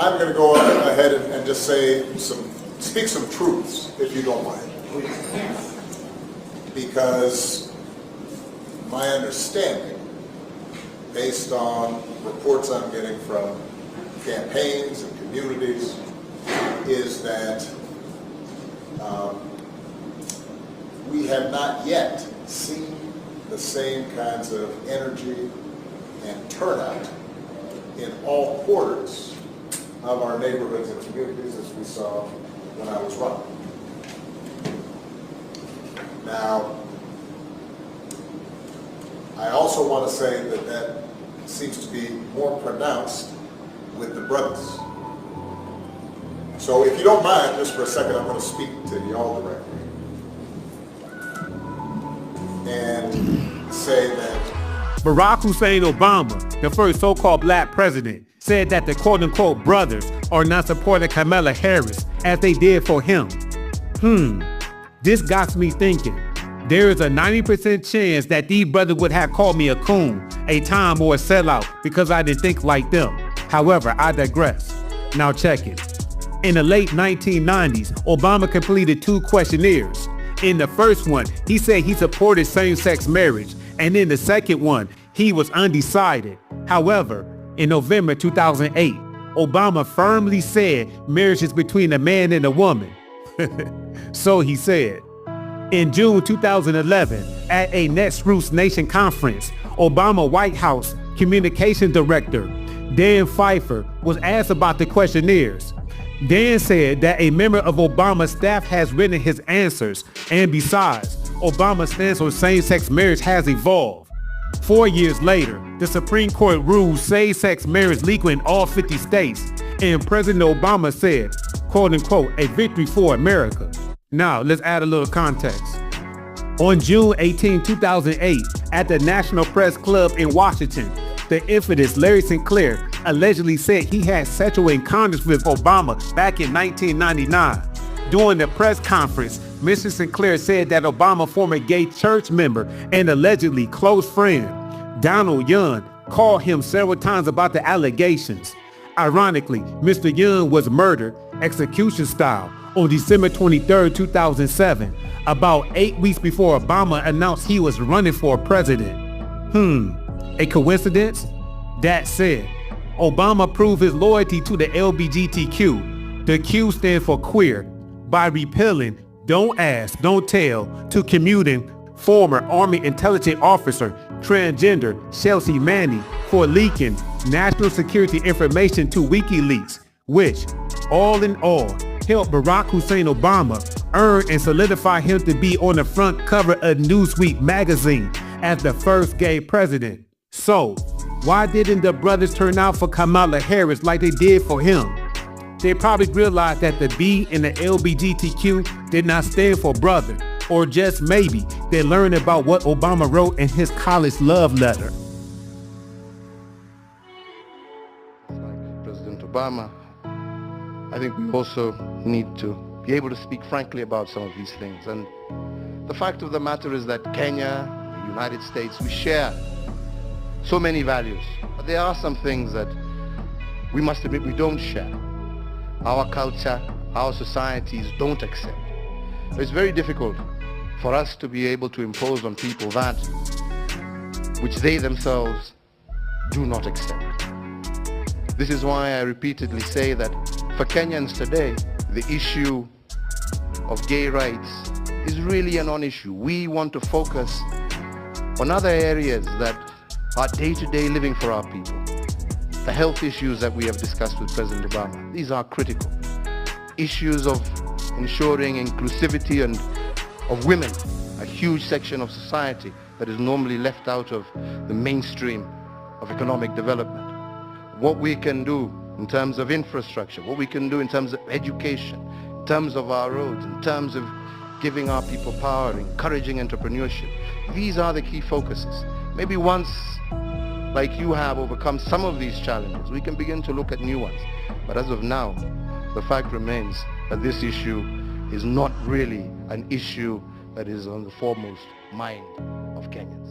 I'm going to go ahead and just speak some truths, if you don't mind. Because my understanding, based on reports I'm getting from campaigns and communities, is that we have not yet seen the same kinds of energy and turnout in all quarters of our neighborhoods and communities as we saw when I was running. Now, I also want to say that that seems to be more pronounced with the brothers. So if you don't mind, just for a second, I'm going to speak to y'all directly and say that Barack Hussein Obama, the first so-called black president, said that the quote-unquote brothers are not supporting Kamala Harris as they did for him. This got me thinking. There is a 90% chance that these brothers would have called me a coon, a time, or a sellout because I didn't think like them. However, I digress. Now check it. In the late 1990s, Obama completed 2 questionnaires. In the first one, he said he supported same-sex marriage, and in the second one, he was undecided. However, in November 2008, Obama firmly said marriage is between a man and a woman. So he said. In June 2011, at a Next Roots Nation conference, Obama White House Communications Director Dan Pfeiffer was asked about the questionnaires. Dan said that a member of Obama's staff has written his answers, and besides, Obama's stance on same-sex marriage has evolved. 4 years later, the Supreme Court ruled same-sex marriage legal in all 50 states, and President Obama said, quote-unquote, a victory for America. Now, let's add a little context. On June 18, 2008, at the National Press Club in Washington, the infamous Larry Sinclair allegedly said he had sexual encounters with Obama back in 1999. During the press conference, Mr. Sinclair said that Obama's former gay church member and allegedly close friend, Donald Young, called him several times about the allegations. Ironically, Mr. Young was murdered, execution style, on December 23, 2007, about 8 weeks before Obama announced he was running for president. A coincidence? That said, Obama proved his loyalty to the LGBTQ, the Q stands for queer, by repealing Don't Ask, Don't Tell to commuting former Army intelligence officer transgender Chelsea Manning for leaking national security information to WikiLeaks, which, all in all, helped Barack Hussein Obama earn and solidify him to be on the front cover of Newsweek magazine as the first gay president. So, why didn't the brothers turn out for Kamala Harris like they did for him? They probably realized that the B in the LGBTQ did not stand for brother, or just maybe they learned about what Obama wrote in his college love letter. Like President Obama, I think we also need to be able to speak frankly about some of these things. And the fact of the matter is that Kenya, the United States, we share so many values. But there are some things that we must admit we don't share. Our culture, our societies don't accept. It's very difficult for us to be able to impose on people that which they themselves do not accept. This is why I repeatedly say that for Kenyans today, the issue of gay rights is really a non-issue. We want to focus on other areas that are day-to-day living for our people. The health issues that we have discussed with President Obama, these are critical. Issues of ensuring inclusivity and of women, a huge section of society that is normally left out of the mainstream of economic development. What we can do in terms of infrastructure, what we can do in terms of education, in terms of our roads, in terms of giving our people power, encouraging entrepreneurship. These are the key focuses. Maybe once, like you have, overcome some of these challenges, we can begin to look at new ones. But as of now, the fact remains that this issue is not really an issue that is on the foremost mind of Kenyans.